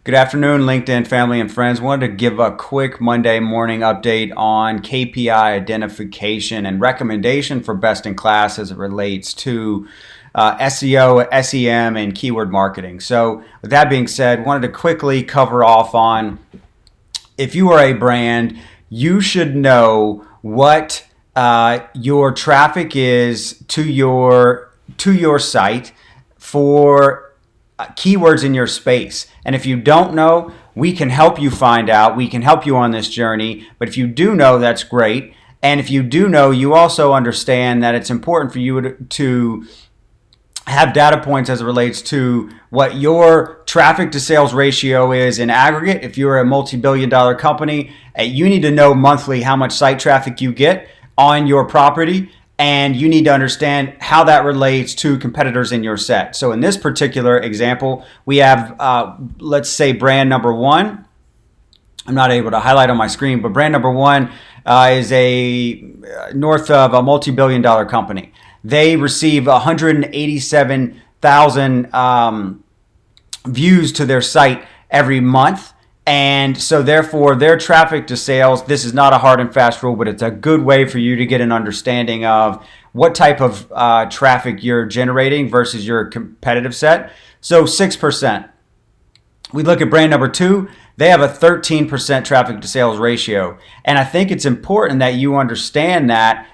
Good afternoon, LinkedIn family and friends. Wanted to give a quick Monday morning update on KPI identification and recommendation for best in class as it relates to SEO, SEM, and keyword marketing. So with that being said, wanted to quickly cover off on if you are a brand, you should know what your traffic is to your site for keywords in your space. And if you don't know, we can help you find out. We can help you on this journey. But if you do know, that's great. And if you do know, you also understand that it's important for you to have data points as it relates to what your traffic to sales ratio is in aggregate. If you're a multi-billion-dollar company, you need to know monthly how much site traffic you get on your property. And you need to understand how that relates to competitors in your set. So in this particular example, we have, let's say, brand number one. I'm not able to highlight on my screen, but brand number one is a north of a multi-billion-dollar company. They receive 187,000 views to their site every month. And so therefore their traffic to sales, this is not a hard and fast rule, but it's a good way for you to get an understanding of what type of traffic you're generating versus your competitive set. So 6%. We look at brand number two, they have a 13% traffic to sales ratio. And I think it's important that you understand that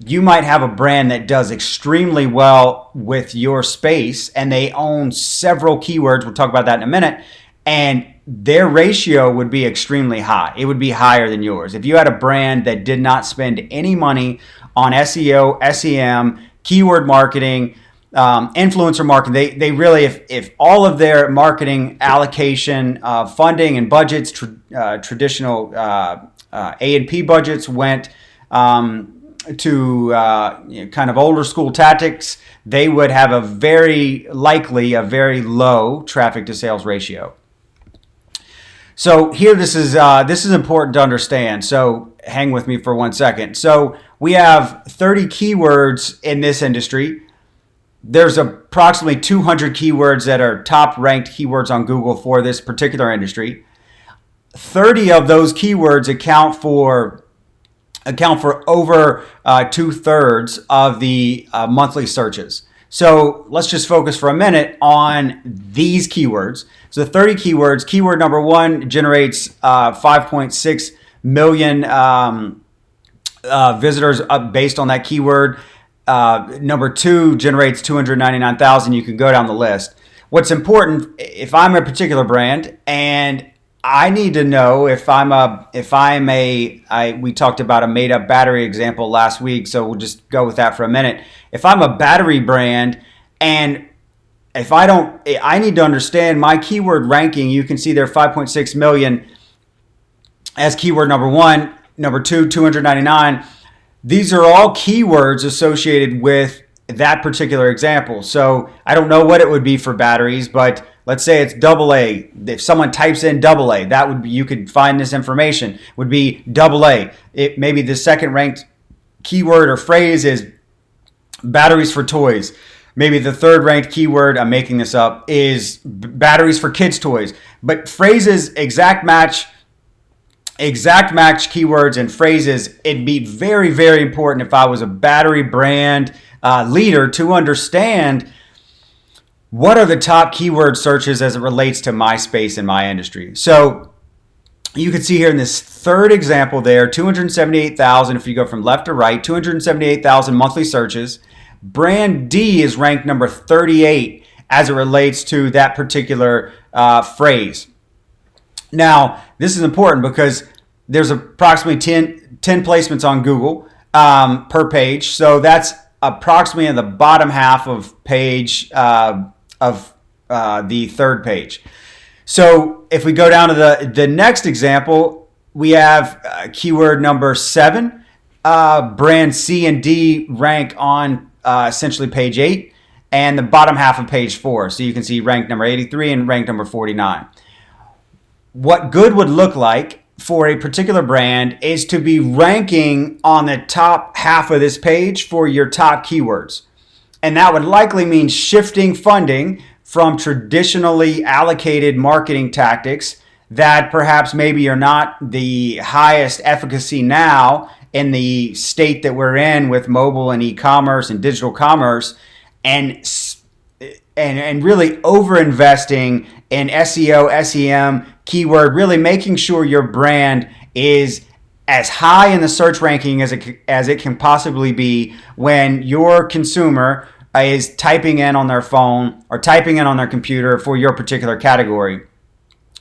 you might have a brand that does extremely well with your space and they own several keywords. We'll talk about that in a minute. And their ratio would be extremely high. It would be higher than yours. If you had a brand that did not spend any money on SEO, SEM, keyword marketing, influencer marketing, they really, if all of their marketing allocation, funding and budgets, traditional A&P budgets went to kind of older school tactics, they would have a very low traffic to sales ratio. So here, this is important to understand. So hang with me for 1 second. So we have 30 keywords in this industry. There's approximately 200 keywords that are top ranked keywords on Google for this particular industry. 30 of those keywords account for over 2/3 of the monthly searches. So let's just focus for a minute on these keywords. So 30 keywords, keyword number one generates 5.6 million visitors based on that keyword. Number two generates 299,000. You can go down the list. What's important, if I'm a particular brand and I need to know we talked about a made up battery example last week, so we'll just go with that for a minute. If I'm a battery brand and I need to understand my keyword ranking. You can see there 5.6 million as keyword number one, number two, 299. These are all keywords associated with that particular example. So I don't know what it would be for batteries, but let's say it's AA. If someone types in AA, that would be, you could find this information, would be AA. It maybe the second ranked keyword or phrase is batteries for toys. Maybe the third ranked keyword, I'm making this up, is batteries for kids' toys. But phrases, exact match keywords and phrases, it'd be very, very important if I was a battery brand leader to understand what are the top keyword searches as it relates to my space and my industry. So you can see here in this third example there, 278,000, if you go from left to right, 278,000 monthly searches. Brand D is ranked number 38 as it relates to that particular phrase. Now, this is important because there's approximately 10 placements on Google per page. So that's approximately in the bottom half of page of the third page. So if we go down to the next example, we have keyword number 7. Brand C and D rank on essentially page 8 and the bottom half of page 4. So you can see rank number 83 and rank number 49. What good would look like for a particular brand is to be ranking on the top half of this page for your top keywords. And that would likely mean shifting funding from traditionally allocated marketing tactics that perhaps maybe are not the highest efficacy now in the state that we're in with mobile and e-commerce and digital commerce, and really over investing in SEO, SEM, keyword, really making sure your brand is as high in the search ranking as it can possibly be when your consumer is typing in on their phone or typing in on their computer for your particular category.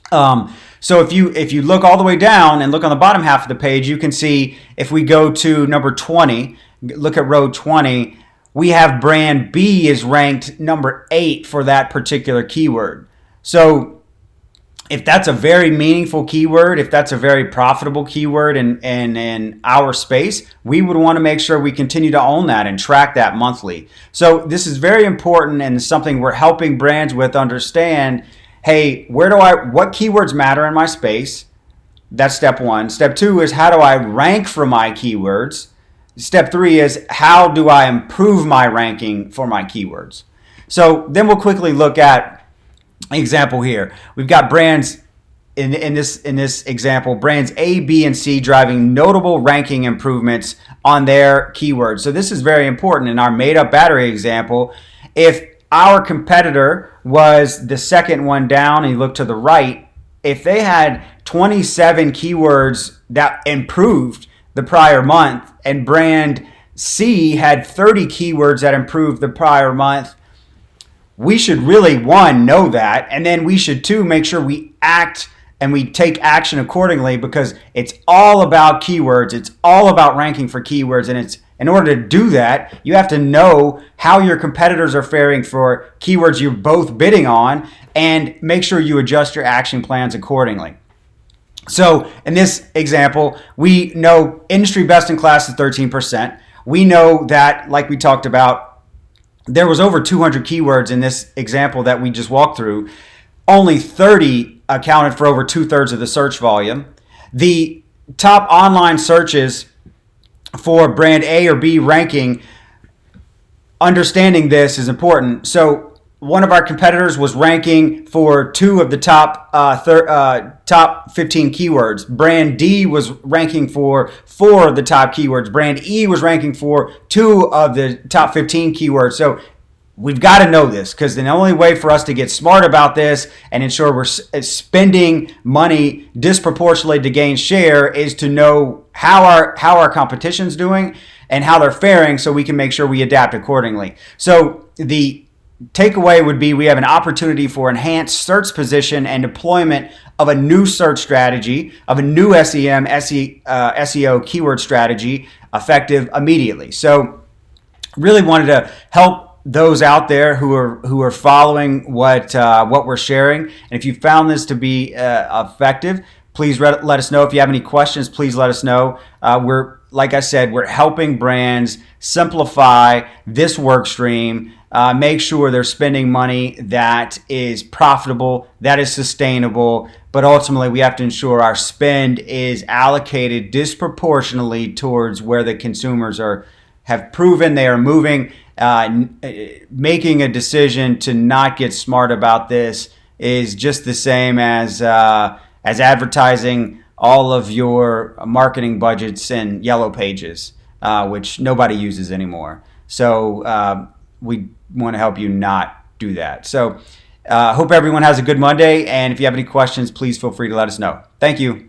So if you look all the way down and look on the bottom half of the page, you can see if we go to number 20, look at row 20, we have brand B is ranked number 8 for that particular keyword. So if that's a very meaningful keyword, if that's a very profitable keyword in our space, we would want to make sure we continue to own that and track that monthly. So this is very important and something we're helping brands with understand. Hey, what keywords matter in my space? That's step 1. Step 2 is how do I rank for my keywords? Step 3 is how do I improve my ranking for my keywords? So then we'll quickly look at an example here. We've got brands in this example, brands A, B, and C driving notable ranking improvements on their keywords. So this is very important in our made-up battery example. If our competitor was the second one down and you look to the right, if they had 27 keywords that improved the prior month and brand C had 30 keywords that improved the prior month, we should really, 1, know that, and then we should, 2, make sure we act and we take action accordingly, because it's all about keywords. It's all about ranking for keywords, and in order to do that, you have to know how your competitors are faring for keywords you're both bidding on and make sure you adjust your action plans accordingly. So in this example, we know industry best in class is 13%. We know that, like we talked about, there was over 200 keywords in this example that we just walked through. Only 30 accounted for over 2/3 of the search volume. The top online searches for brand A or B ranking, understanding this is important. So one of our competitors was ranking for 2 of the top 15 keywords. Brand D was ranking for 4 of the top keywords. Brand E was ranking for 2 of the top 15 keywords. So we've got to know this, because the only way for us to get smart about this and ensure we're spending money disproportionately to gain share is to know how our competition's doing and how they're faring, so we can make sure we adapt accordingly. So the takeaway would be we have an opportunity for enhanced search position and deployment of a new search strategy, of a new SEM, SEO keyword strategy, effective immediately. So really wanted to help those out there who are following what we're sharing. And if you found this to be effective, please let us know. If you have any questions, please let us know. Like I said, we're helping brands simplify this work stream, make sure they're spending money that is profitable, that is sustainable, but ultimately we have to ensure our spend is allocated disproportionately towards where the consumers have proven they are moving. Making a decision to not get smart about this is just the same as advertising all of your marketing budgets in Yellow Pages, which nobody uses anymore. So we want to help you not do that. So hope everyone has a good Monday, and if you have any questions, please feel free to let us know. Thank you.